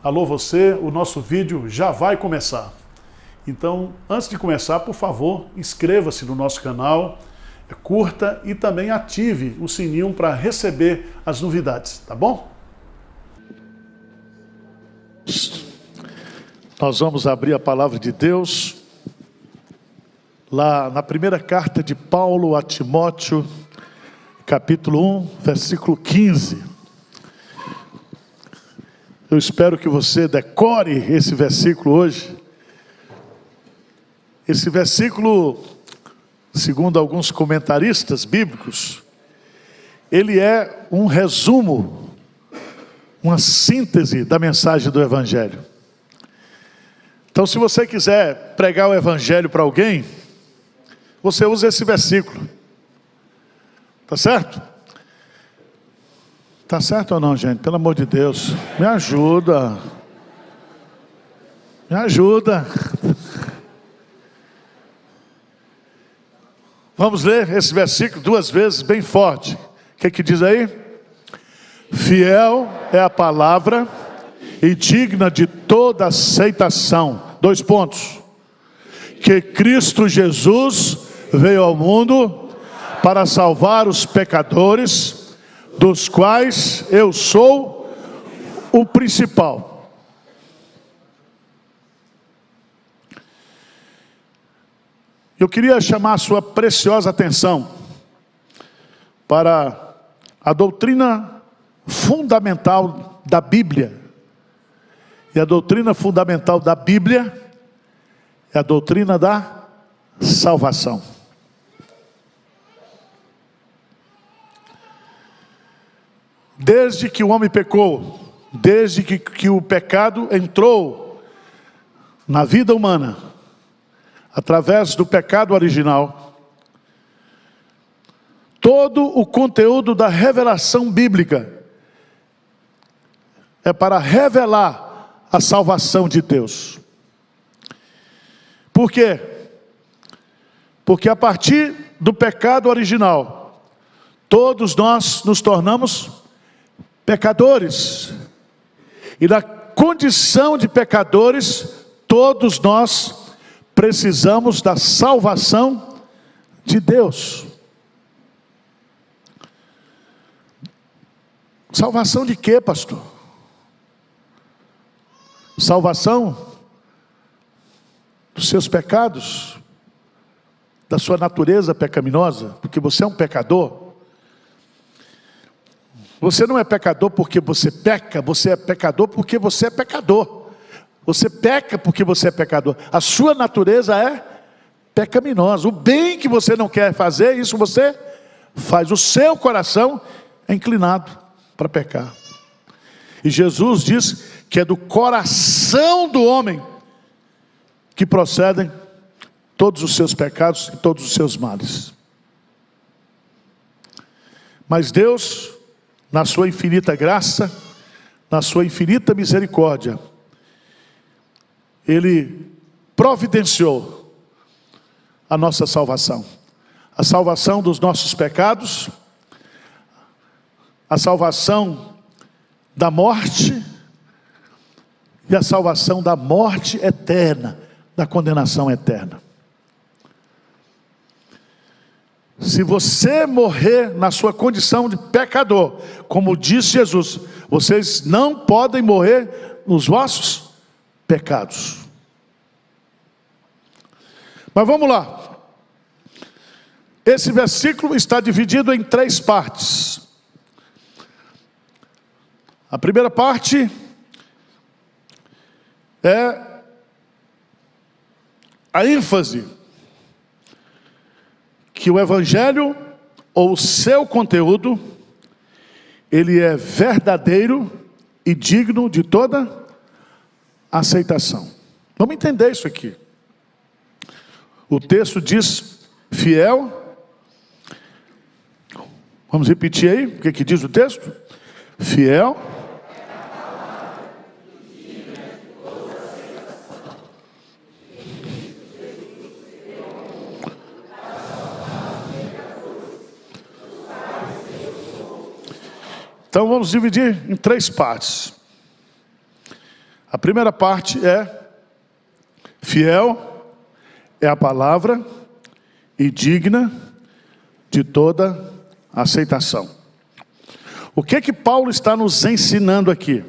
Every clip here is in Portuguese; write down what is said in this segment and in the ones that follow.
Alô você, o nosso vídeo já vai começar. Então, antes de começar, por favor, inscreva-se no nosso canal, curta e também ative o sininho para receber as novidades, tá bom? Nós vamos abrir a palavra de Deus lá na primeira carta de Paulo a Timóteo, capítulo 1, versículo 15. Eu espero que você decore esse versículo hoje. Esse versículo, segundo alguns comentaristas bíblicos, ele é um resumo, uma síntese da mensagem do Evangelho. Então, se você quiser pregar o Evangelho para alguém, você usa esse versículo. Tá certo? Tá certo ou não, gente? Pelo amor de Deus, me ajuda. Me ajuda. Vamos ler esse versículo duas vezes, bem forte. O que diz aí? Fiel é a palavra e digna de toda aceitação. 2 pontos. Que Cristo Jesus veio ao mundo para salvar os pecadores, dos quais eu sou o principal. Eu queria chamar a sua preciosa atenção para a doutrina fundamental da Bíblia. E a doutrina fundamental da Bíblia é a doutrina da salvação. Desde que o homem pecou, desde que o pecado entrou na vida humana, através do pecado original, todo o conteúdo da revelação bíblica é para revelar a salvação de Deus. Por quê? Porque a partir do pecado original, todos nós nos tornamos pecadores. E na condição de pecadores, todos nós precisamos da salvação de Deus. Salvação de quê, pastor? Salvação dos seus pecados, da sua natureza pecaminosa, porque você é um pecador. Você não é pecador porque você peca, você é pecador porque você é pecador. Você peca porque você é pecador. A sua natureza é pecaminosa. O bem que você não quer fazer, isso você faz. O seu coração é inclinado para pecar. E Jesus diz que é do coração do homem que procedem todos os seus pecados e todos os seus males. Mas Deus, na sua infinita graça, na sua infinita misericórdia, Ele providenciou a nossa salvação. A salvação dos nossos pecados, a salvação da morte e a salvação da morte eterna, da condenação eterna. Se você morrer na sua condição de pecador, como disse Jesus, vocês não podem morrer nos vossos pecados. Mas vamos lá. Esse versículo está dividido em 3 partes. A primeira parte é a ênfase que o Evangelho, ou o seu conteúdo, ele é verdadeiro e digno de toda aceitação. Vamos entender isso aqui. O texto diz fiel. Vamos repetir aí, o que diz o texto? Fiel. Então vamos dividir em 3 partes. A primeira parte é: fiel é a palavra e digna de toda aceitação. O que que Paulo está nos ensinando aqui?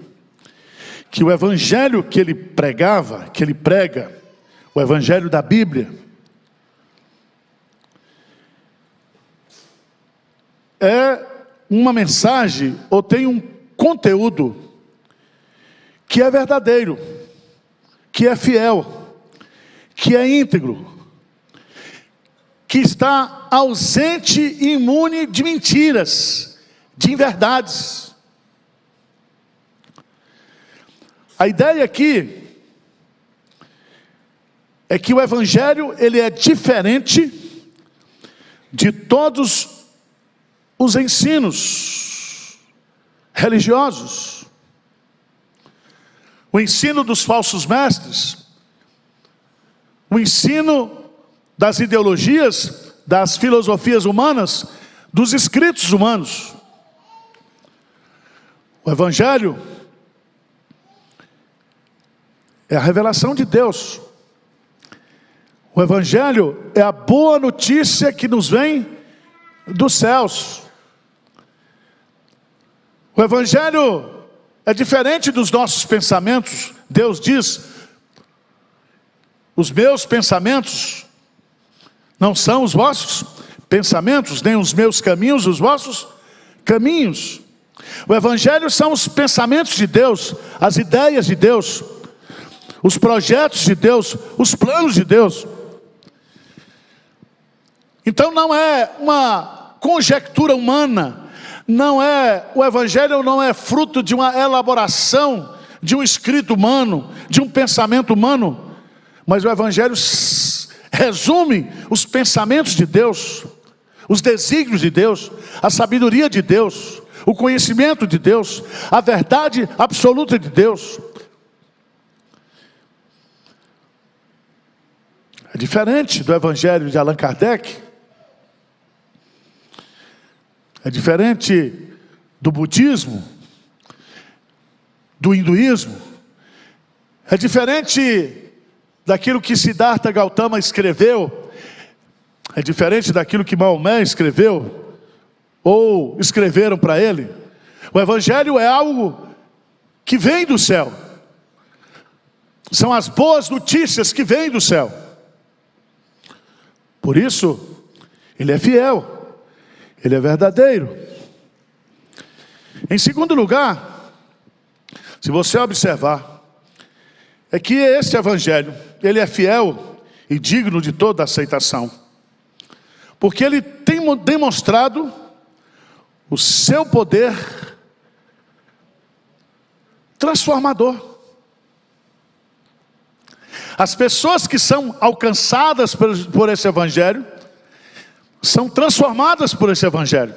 Que o evangelho que ele pregava, que ele prega, o evangelho da Bíblia, é uma mensagem, ou tem um conteúdo que é verdadeiro, que é fiel, que é íntegro, que está ausente e imune de mentiras, de inverdades. A ideia aqui é que o evangelho, ele é diferente de todos os ensinos religiosos. O ensino dos falsos mestres, o ensino das ideologias, das filosofias humanas, dos escritos humanos. O evangelho é a revelação de Deus. O evangelho é a boa notícia que nos vem dos céus. O evangelho é diferente dos nossos pensamentos. Deus diz: os meus pensamentos não são os vossos pensamentos, nem os meus caminhos os vossos caminhos. O evangelho são os pensamentos de Deus, as ideias de Deus, os projetos de Deus, os planos de Deus. Então não é uma conjectura humana, o evangelho não é fruto de uma elaboração, de um escrito humano, de um pensamento humano, mas o evangelho resume os pensamentos de Deus, os desígnios de Deus, a sabedoria de Deus, o conhecimento de Deus, a verdade absoluta de Deus. É diferente do evangelho de Allan Kardec, é diferente do budismo, do hinduísmo, é diferente daquilo que Siddhartha Gautama escreveu, é diferente daquilo que Maomé escreveu, ou escreveram para ele. O evangelho é algo que vem do céu, são as boas notícias que vêm do céu. Por isso, ele é fiel, ele é verdadeiro. Em segundo lugar, se você observar, é que este evangelho, ele é fiel e digno de toda aceitação, porque ele tem demonstrado o seu poder transformador. As pessoas que são alcançadas por esse evangelho, são transformadas por esse evangelho.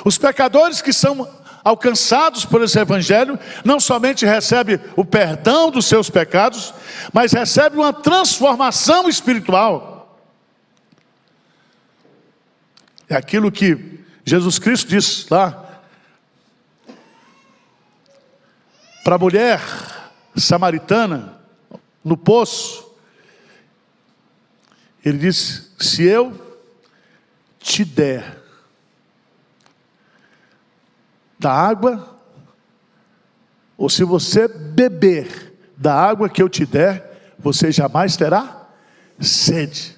Os pecadores que são alcançados por esse evangelho, não somente recebem o perdão dos seus pecados, mas recebem uma transformação espiritual. É aquilo que Jesus Cristo disse lá para a mulher samaritana no poço. Ele disse: se eu te der da água, ou se você beber da água que eu te der, você jamais terá sede.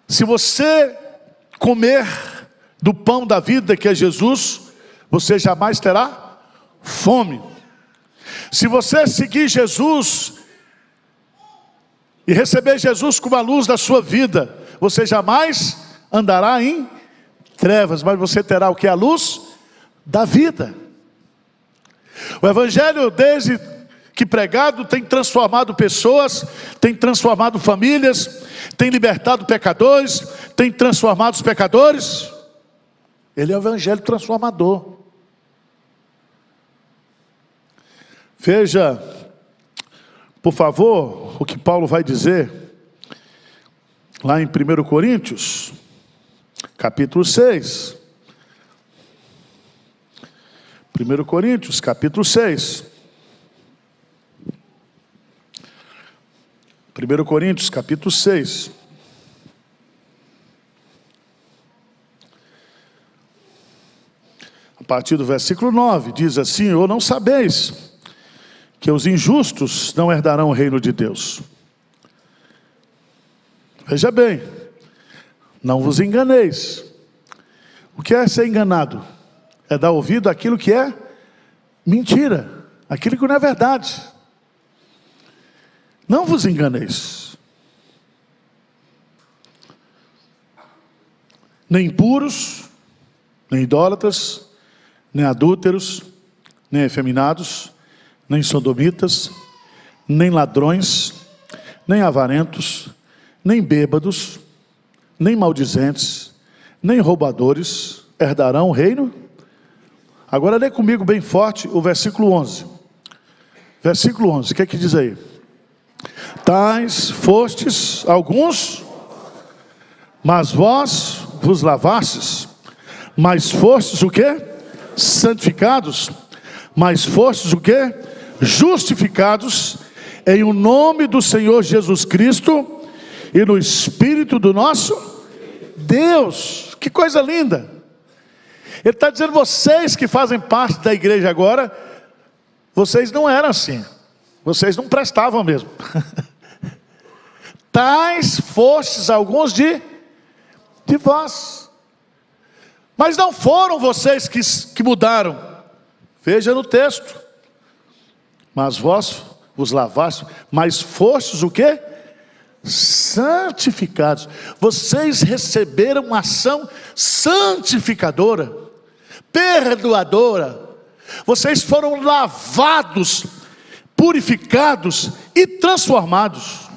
Se você comer do pão da vida que é Jesus, você jamais terá fome. Se você seguir Jesus e receber Jesus como a luz da sua vida, você jamais andará em trevas, mas você terá o que? A luz da vida. O evangelho, desde que pregado, tem transformado pessoas, tem transformado famílias, tem libertado pecadores, tem transformado os pecadores. Ele é o evangelho transformador. Veja, por favor, o que Paulo vai dizer lá em 1 Coríntios, capítulo 6. 1 Coríntios, capítulo 6. 1 Coríntios, capítulo 6. A partir do versículo 9, diz assim: ou não sabeis que os injustos não herdarão o reino de Deus? Veja bem, não vos enganeis. O que é ser enganado? É dar ouvido àquilo que é mentira, aquilo que não é verdade. Não vos enganeis. Nem impuros, nem idólatras, nem adúlteros, nem efeminados, nem sodomitas, nem ladrões, nem avarentos, nem bêbados, nem maldizentes, nem roubadores herdarão o reino. Agora lê comigo bem forte o versículo 11. Versículo 11, o que é que diz aí? Tais fostes alguns, mas vós vos lavastes, mas fostes o quê? Santificados, mas fostes o quê? Justificados em o nome do Senhor Jesus Cristo e no Espírito do nosso Deus. Que coisa linda! Ele está dizendo, vocês que fazem parte da igreja agora, vocês não eram assim, vocês não prestavam mesmo. Tais fostes alguns de vós, mas não foram vocês que mudaram. Veja no texto: mas vós vos lavastes, mas fostes o quê? Santificados. Vocês receberam uma ação santificadora, perdoadora. Vocês foram lavados, purificados e transformados.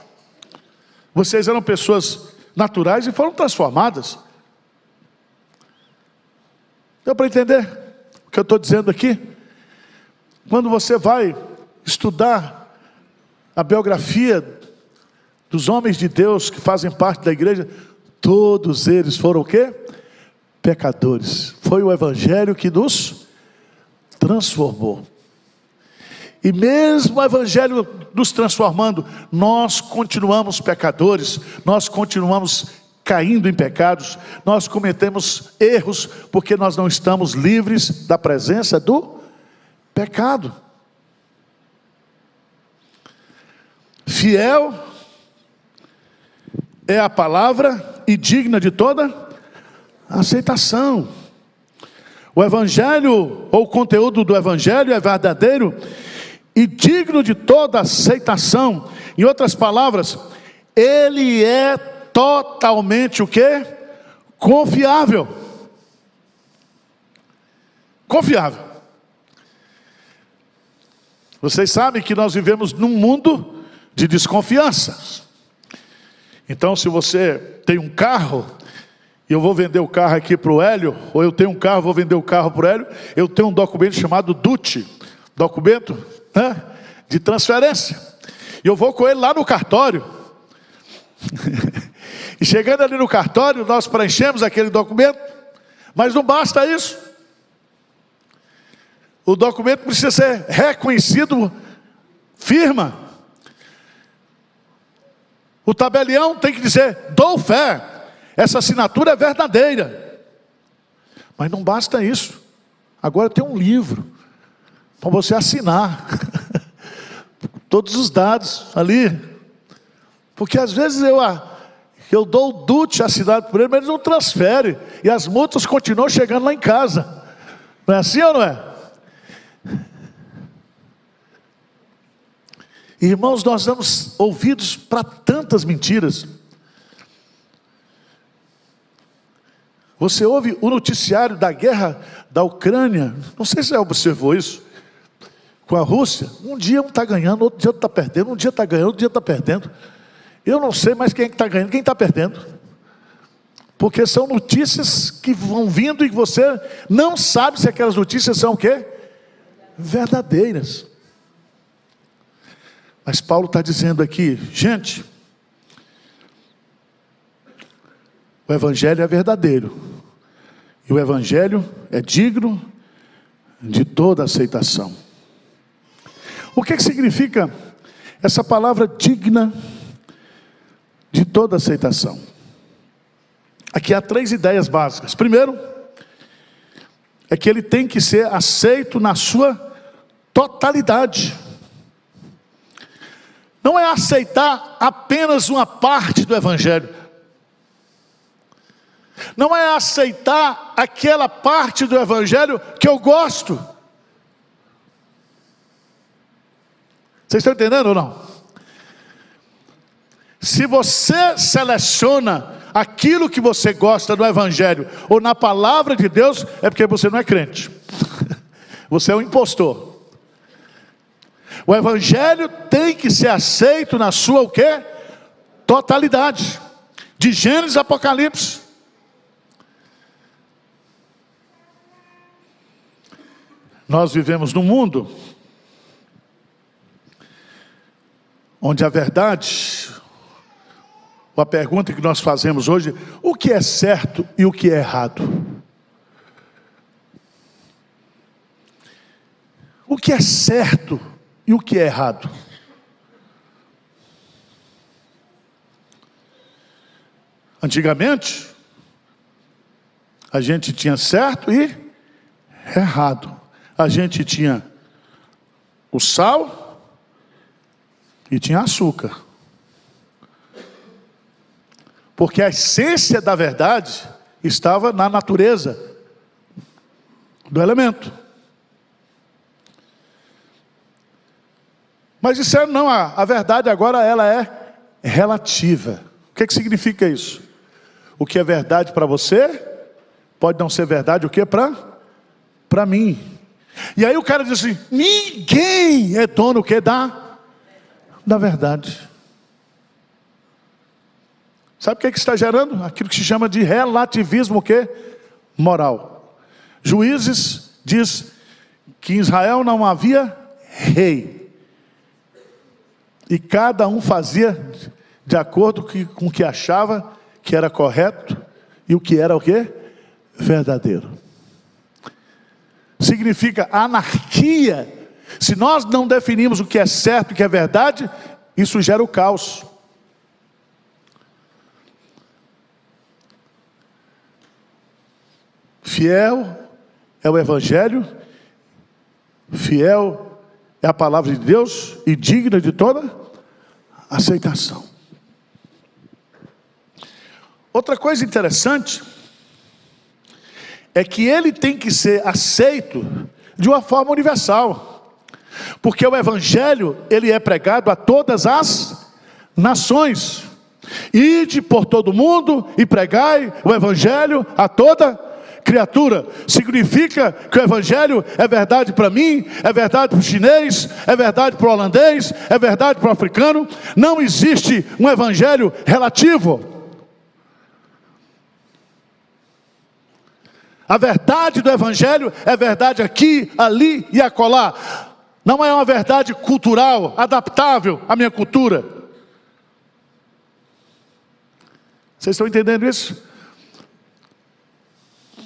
Vocês eram pessoas naturais e foram transformadas. Deu para entender o que eu estou dizendo aqui? Quando você vai estudar a biografia dos homens de Deus que fazem parte da igreja, todos eles foram o quê? Pecadores. Foi o evangelho que nos transformou. E mesmo o evangelho nos transformando, nós continuamos pecadores, nós continuamos caindo em pecados, nós cometemos erros, porque nós não estamos livres da presença do pecado. Fiel é a palavra e digna de toda aceitação. O evangelho, ou o conteúdo do evangelho é verdadeiro e digno de toda aceitação. Em outras palavras, ele é totalmente o quê? Confiável. Confiável. Vocês sabem que nós vivemos num mundo de desconfiança. Então, se você tem um carro, e eu vou vender o carro aqui para o Hélio, ou eu tenho um carro, vou vender o carro para o Hélio, eu tenho um documento chamado DUT, documento, né, de transferência, e eu vou com ele lá no cartório, e chegando ali no cartório, nós preenchemos aquele documento, mas não basta isso, o documento precisa ser reconhecido, firma, o tabelião tem que dizer, dou fé, essa assinatura é verdadeira. Mas não basta isso, agora tem um livro, para você assinar, todos os dados ali, porque às vezes eu dou o DUT assinado por ele, mas eles não transferem, e as multas continuam chegando lá em casa, não é assim ou não é? Irmãos, nós damos ouvidos para tantas mentiras. Você ouve o noticiário da guerra da Ucrânia, não sei se você observou isso, com a Rússia. Um dia um está ganhando, outro dia está perdendo, um dia está ganhando, outro dia está perdendo. Eu não sei mais quem é que está ganhando, quem está perdendo. Porque são notícias que vão vindo e que você não sabe se aquelas notícias são o quê? Verdadeiras. Mas Paulo está dizendo aqui, gente, o evangelho é verdadeiro, e o evangelho é digno de toda aceitação. O que significa essa palavra digna de toda aceitação? Aqui há 3 ideias básicas. Primeiro, é que ele tem que ser aceito na sua totalidade. Não é aceitar apenas uma parte do Evangelho. Não é aceitar aquela parte do Evangelho que eu gosto. Vocês estão entendendo ou não? Se você seleciona aquilo que você gosta do Evangelho ou na palavra de Deus, é porque você não é crente. Você é um impostor. O Evangelho tem que ser aceito na sua o quê? Totalidade. De Gênesis a Apocalipse. Nós vivemos num mundo onde a verdade, a pergunta que nós fazemos hoje, o que é certo e o que é errado? O que é certo e o que é errado? Antigamente, a gente tinha certo e errado. A gente tinha o sal e tinha açúcar. Porque a essência da verdade estava na natureza do elemento. Mas disseram, não, a verdade agora ela é relativa. O que significa isso? O que é verdade para você, pode não ser verdade o que para mim. E aí o cara diz assim, ninguém é dono o que da verdade. Sabe o que está gerando? Aquilo que se chama de relativismo o quê? Moral. Juízes diz que em Israel não havia rei. E cada um fazia de acordo com o que achava que era correto e o que era o quê? Verdadeiro. Significa anarquia. Se nós não definimos o que é certo e o que é verdade, isso gera o caos. Fiel é o Evangelho, fiel é a palavra de Deus e digna de toda aceitação. Outra coisa interessante é que ele tem que ser aceito de uma forma universal, porque o Evangelho ele é pregado a todas as nações. Ide por todo mundo e pregai o Evangelho a toda criatura. Significa que o Evangelho é verdade para mim, é verdade para o chinês, é verdade para o holandês, é verdade para o africano. Não existe um Evangelho relativo. A verdade do Evangelho é verdade aqui, ali e acolá. Não é uma verdade cultural, adaptável à minha cultura. Vocês estão entendendo isso?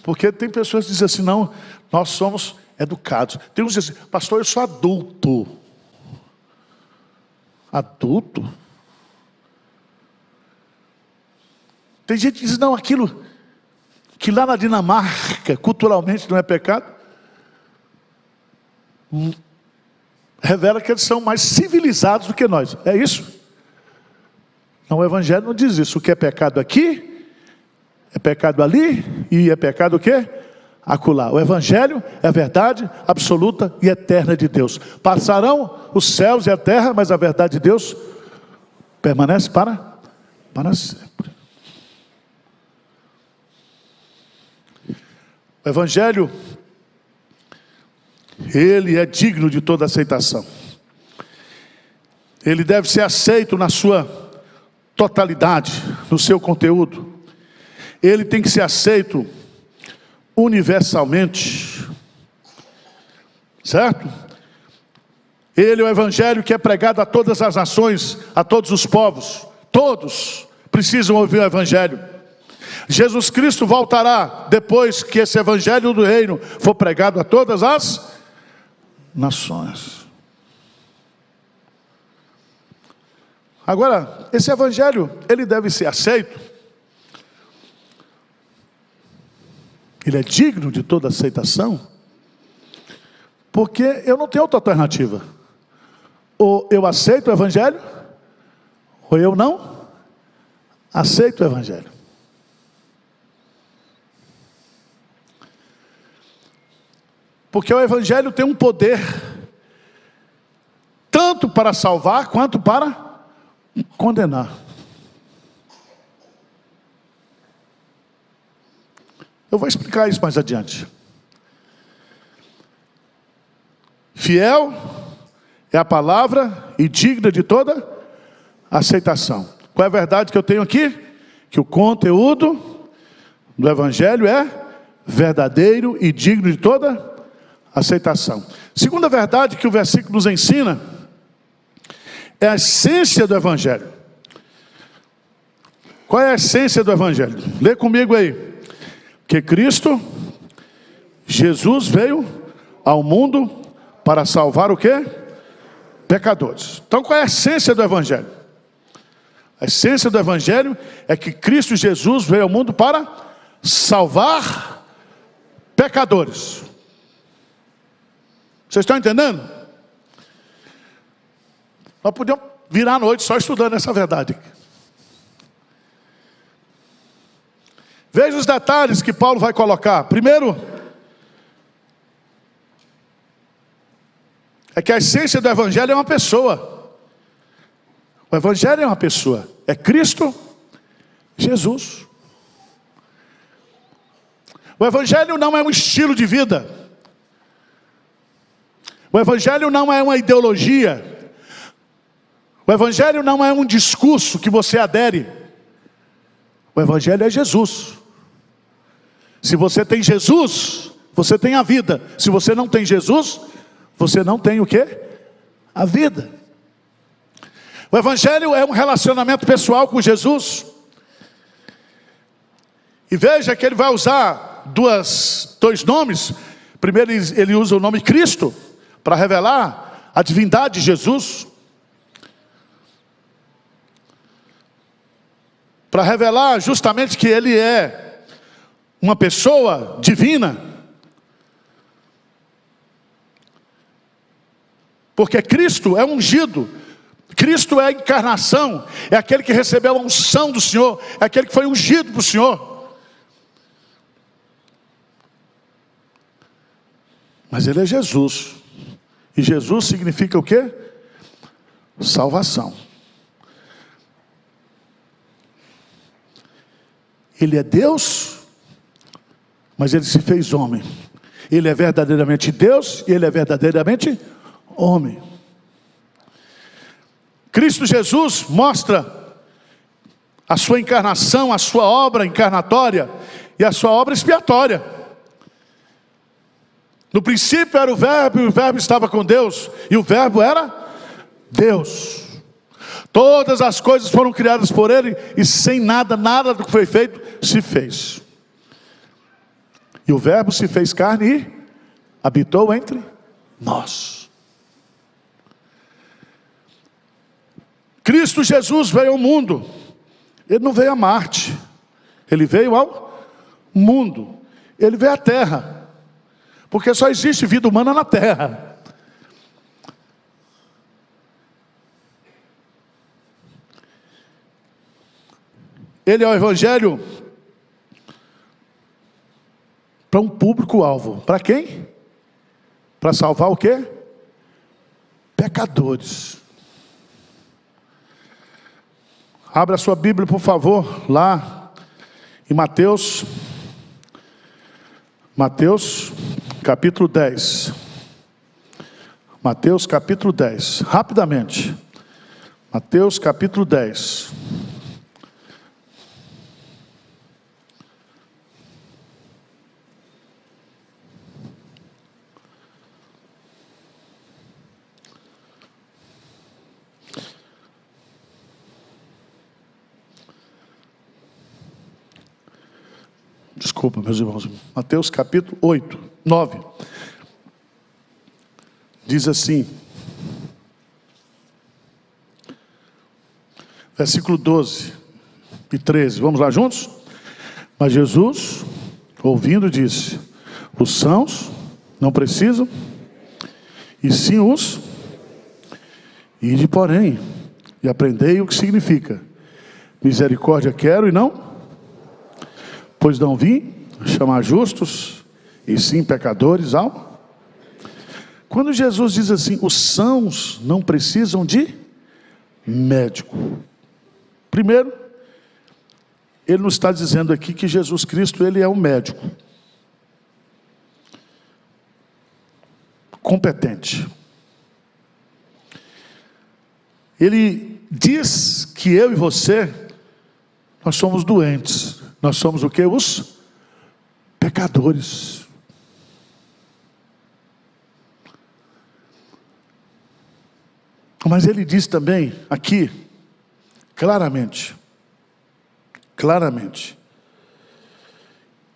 Porque tem pessoas que dizem assim, não, nós somos educados. Tem uns que dizem assim, pastor, eu sou adulto. Adulto? Tem gente que diz, não, aquilo que lá na Dinamarca, culturalmente não é pecado, revela que eles são mais civilizados do que nós. É isso? Não, o Evangelho não diz isso. O que é pecado aqui, é pecado ali, e é pecado o quê? Acolá. O Evangelho é a verdade absoluta e eterna de Deus. Passarão os céus e a terra, mas a verdade de Deus permanece para sempre. O Evangelho, ele é digno de toda aceitação. Ele deve ser aceito na sua totalidade, no seu conteúdo. Ele tem que ser aceito universalmente. Certo? Ele é o Evangelho que é pregado a todas as nações, a todos os povos. Todos precisam ouvir o Evangelho. Jesus Cristo voltará depois que esse Evangelho do reino for pregado a todas as nações. Agora, esse evangelho, ele deve ser aceito. Ele é digno de toda aceitação, porque eu não tenho outra alternativa. Ou eu aceito o evangelho, ou eu não aceito o evangelho. Porque o evangelho tem um poder, tanto para salvar, quanto para condenar. Eu vou explicar isso mais adiante. Fiel é a palavra e digna de toda aceitação. Qual é a verdade que eu tenho aqui? Que o conteúdo do evangelho é verdadeiro e digno de toda aceitação. Segunda verdade que o versículo nos ensina é a essência do evangelho. Qual é a essência do evangelho? Lê comigo aí. Que Cristo, Jesus veio ao mundo para salvar o quê? Pecadores. Então qual é a essência do evangelho? A essência do evangelho é que Cristo Jesus veio ao mundo para salvar pecadores. Vocês estão entendendo? Nós podemos virar a noite só estudando essa verdade. Veja os detalhes que Paulo vai colocar. Primeiro, é que a essência do evangelho é uma pessoa. O evangelho é uma pessoa. É Cristo Jesus. O evangelho não é um estilo de vida. O evangelho não é uma ideologia. O evangelho não é um discurso que você adere. O evangelho é Jesus. Se você tem Jesus, você tem a vida. Se você não tem Jesus, você não tem o quê? A vida. O evangelho é um relacionamento pessoal com Jesus. E veja que ele vai usar dois nomes. Primeiro ele usa o nome Cristo, para revelar a divindade de Jesus. Para revelar justamente que ele é uma pessoa divina. Porque Cristo é ungido. Cristo é a encarnação. É aquele que recebeu a unção do Senhor. É aquele que foi ungido para o Senhor. Mas ele é Jesus. E Jesus significa o quê? Salvação. Ele é Deus, mas ele se fez homem. Ele é verdadeiramente Deus e ele é verdadeiramente homem. Cristo Jesus mostra a sua encarnação, a sua obra encarnatória e a sua obra expiatória. No princípio era o Verbo, e o Verbo estava com Deus, e o Verbo era Deus. Todas as coisas foram criadas por ele, e sem nada do que foi feito, se fez. E o Verbo se fez carne e habitou entre nós. Cristo Jesus veio ao mundo. Ele não veio a Marte. Ele veio ao mundo. Ele veio à Terra. Porque só existe vida humana na Terra. Ele é o evangelho para um público-alvo. Para quem? Para salvar o quê? Pecadores. Abra a sua Bíblia, por favor, lá em Mateus capítulo 10. Mateus capítulo 10. Rapidamente. Mateus capítulo 10. Desculpa, meus irmãos. Mateus capítulo 9. diz assim, versículo 12 e 13, vamos lá juntos? Mas Jesus, ouvindo, disse: os sãos não precisam, e sim os. Ide, porém, e aprendei o que significa: misericórdia quero e não, pois não vim chamar justos, e sim pecadores ao. Quando Jesus diz assim, os sãos não precisam de médico. Primeiro, ele nos está dizendo aqui que Jesus Cristo, ele é um médico competente. Ele diz que eu e você, nós somos doentes. Nós somos o quê? Os pecadores. Mas ele diz também aqui, claramente,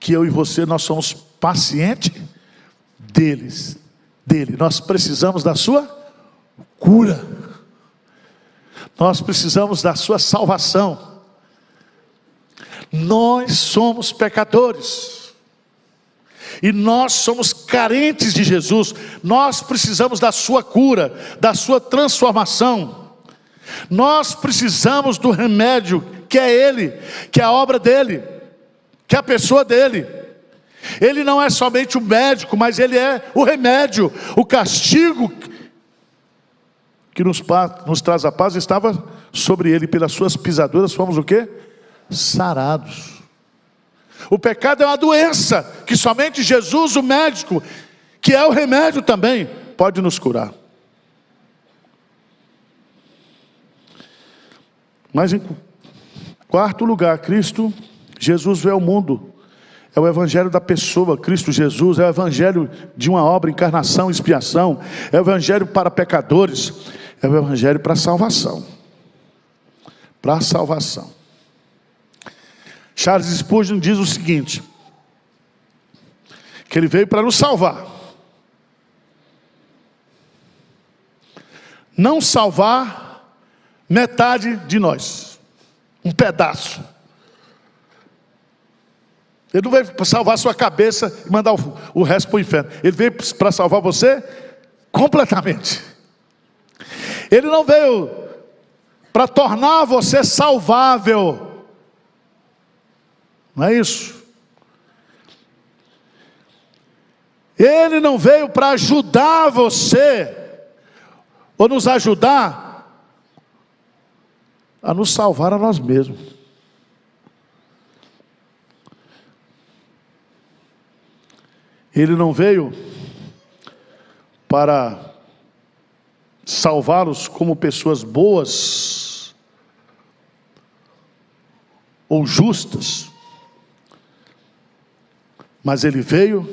que eu e você, nós somos pacientes dele. Nós precisamos da sua cura. Nós precisamos da sua salvação. Nós somos pecadores. E nós somos carentes de Jesus. Nós precisamos da sua cura, da sua transformação. Nós precisamos do remédio, que é Ele, que é a obra dEle, que é a pessoa dEle. Ele não é somente o médico, mas Ele é o remédio, o castigo que nos traz a paz estava sobre Ele. Pelas suas pisaduras fomos o quê? Sarados. O pecado é uma doença que somente Jesus, o médico, que é o remédio também, pode nos curar. Mas em quarto lugar, Cristo, Jesus veio ao mundo. É o evangelho da pessoa, Cristo Jesus, é o evangelho de uma obra, encarnação, expiação, é o evangelho para pecadores, é o evangelho para salvação. Para salvação. Charles Spurgeon diz o seguinte, que ele veio para nos salvar. Não salvar metade de nós, um pedaço. Ele não veio para salvar a sua cabeça e mandar o resto para o inferno. Ele veio para salvar você completamente. Ele não veio para tornar você salvável. Não é isso? Ele não veio para ajudar você, ou nos ajudar a nos salvar a nós mesmos. Ele não veio para salvá-los como pessoas boas ou justas, mas Ele veio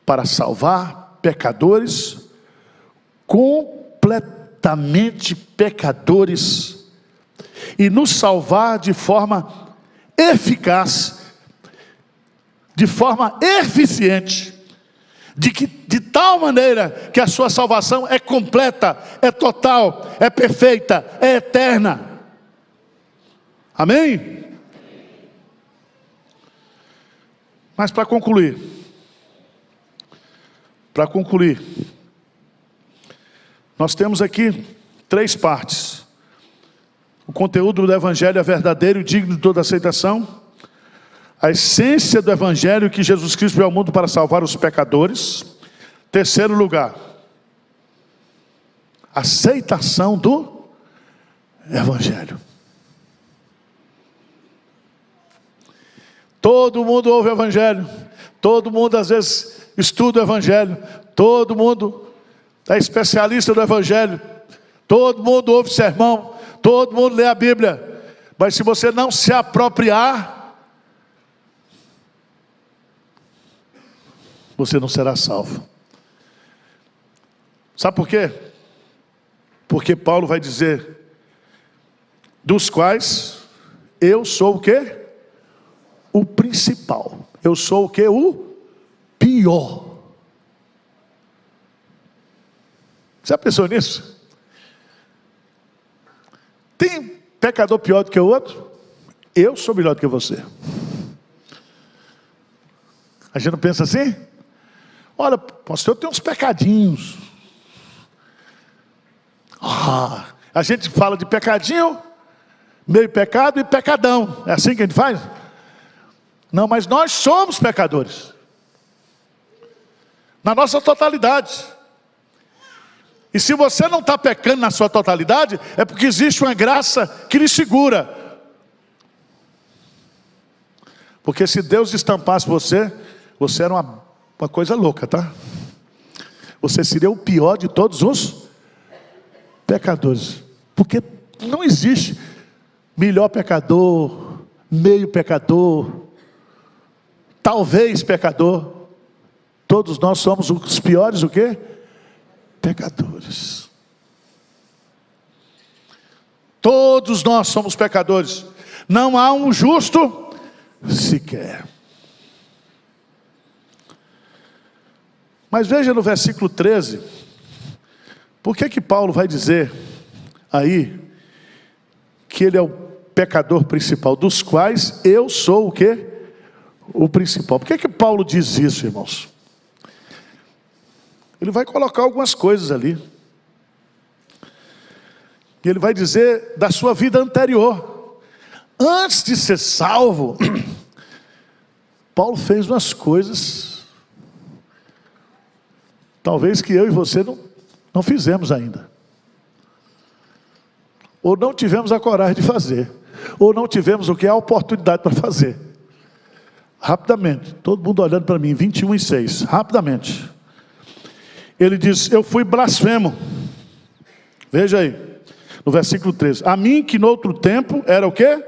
para salvar pecadores, completamente pecadores, e nos salvar de forma eficaz, de forma eficiente, de tal maneira que a sua salvação é completa, é total, é perfeita, é eterna. Amém? Mas para concluir, nós temos aqui 3 partes. O conteúdo do Evangelho é verdadeiro e digno de toda aceitação. A essência do Evangelho, que Jesus Cristo veio ao mundo para salvar os pecadores. Terceiro lugar, aceitação do Evangelho. Todo mundo ouve o Evangelho, todo mundo às vezes estuda o Evangelho, todo mundo é especialista do Evangelho, todo mundo ouve sermão, todo mundo lê a Bíblia, mas se você não se apropriar, você não será salvo. Sabe por quê? Porque Paulo vai dizer, dos quais eu sou o quê? O principal. Eu sou o quê? O pior. Já pensou nisso? Tem pecador pior do que o outro? Eu sou melhor do que você. A gente não pensa assim? Olha, pastor, eu tenho uns pecadinhos. A gente fala de pecadinho, meio pecado e pecadão. É assim que a gente faz? Não, mas nós somos pecadores. Na nossa totalidade. E se você não está pecando na sua totalidade, é porque existe uma graça que lhe segura. Porque se Deus estampasse você, você era uma coisa louca, tá? Você seria o pior de todos os pecadores. Porque não existe melhor pecador, meio pecador, talvez pecador. Todos nós somos os piores o quê? Pecadores. Todos nós somos pecadores. Não há um justo sequer. Mas veja no versículo 13. Por que Paulo vai dizer aí que ele é o pecador principal, dos quais eu sou o quê? O principal. Por que Paulo diz isso, irmãos? Ele vai colocar algumas coisas ali. E ele vai dizer da sua vida anterior. Antes de ser salvo, Paulo fez umas coisas, talvez que eu e você não fizemos ainda. Ou não tivemos a coragem de fazer. Ou não tivemos o que? A oportunidade para fazer. Rapidamente, todo mundo olhando para mim, 21:6, rapidamente. Ele diz, eu fui blasfemo. Veja aí, no versículo 13. A mim que no outro tempo era o quê?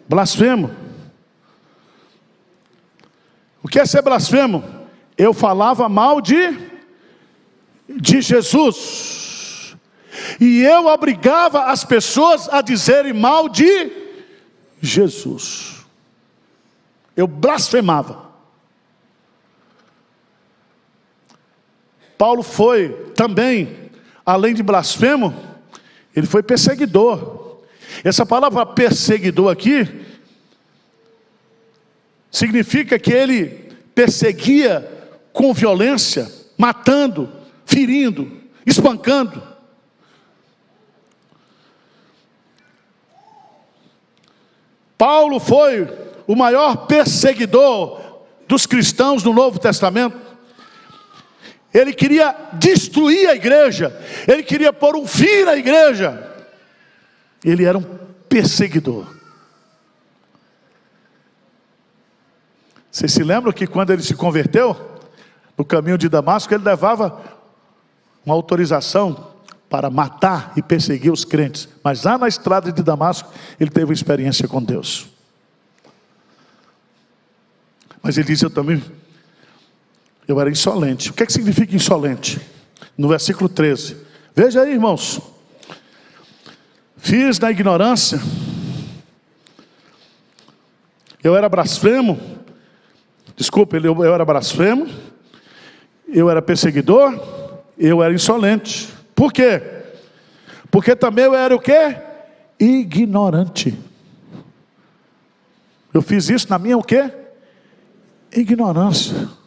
Blasfemo. O que é ser blasfemo? Eu falava mal de Jesus. E eu obrigava as pessoas a dizerem mal de Jesus. Eu blasfemava. Paulo foi também, além de blasfemo, ele foi perseguidor. Essa palavra perseguidor aqui significa que ele perseguia com violência, matando, ferindo, espancando. Paulo foi o maior perseguidor dos cristãos no Novo Testamento. Ele queria destruir a igreja. Ele queria pôr um fim na igreja. Ele era um perseguidor. Vocês se lembram que quando ele se converteu, no caminho de Damasco, ele levava uma autorização para matar e perseguir os crentes. Mas lá na estrada de Damasco, ele teve uma experiência com Deus. Mas ele disse, eu era insolente. O que significa insolente? No versículo 13. Veja aí, irmãos. Fiz na ignorância. Eu era blasfemo. Desculpa, eu era blasfemo. Eu era perseguidor. Eu era insolente. Por quê? Porque também eu era o quê? Ignorante. Eu fiz isso na minha o quê? Ignorância.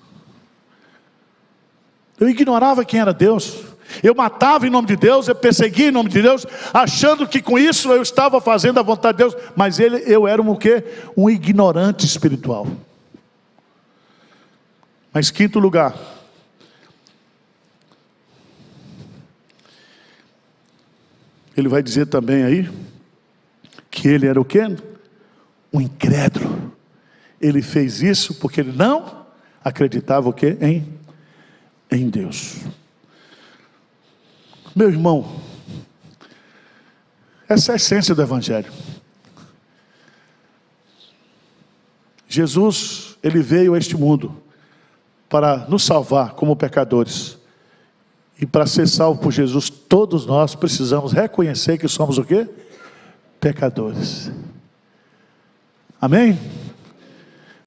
Eu ignorava quem era Deus. Eu matava em nome de Deus, eu perseguia em nome de Deus, achando que com isso eu estava fazendo a vontade de Deus. Mas eu era o quê? Um ignorante espiritual. Mas quinto lugar. Ele vai dizer também aí, que ele era o quê? Um incrédulo. Ele fez isso porque ele não acreditava o quê? Em Deus. Meu irmão, essa é a essência do Evangelho. Jesus, ele veio a este mundo para nos salvar como pecadores. E para ser salvo por Jesus, todos nós precisamos reconhecer que somos o quê? Pecadores. Amém?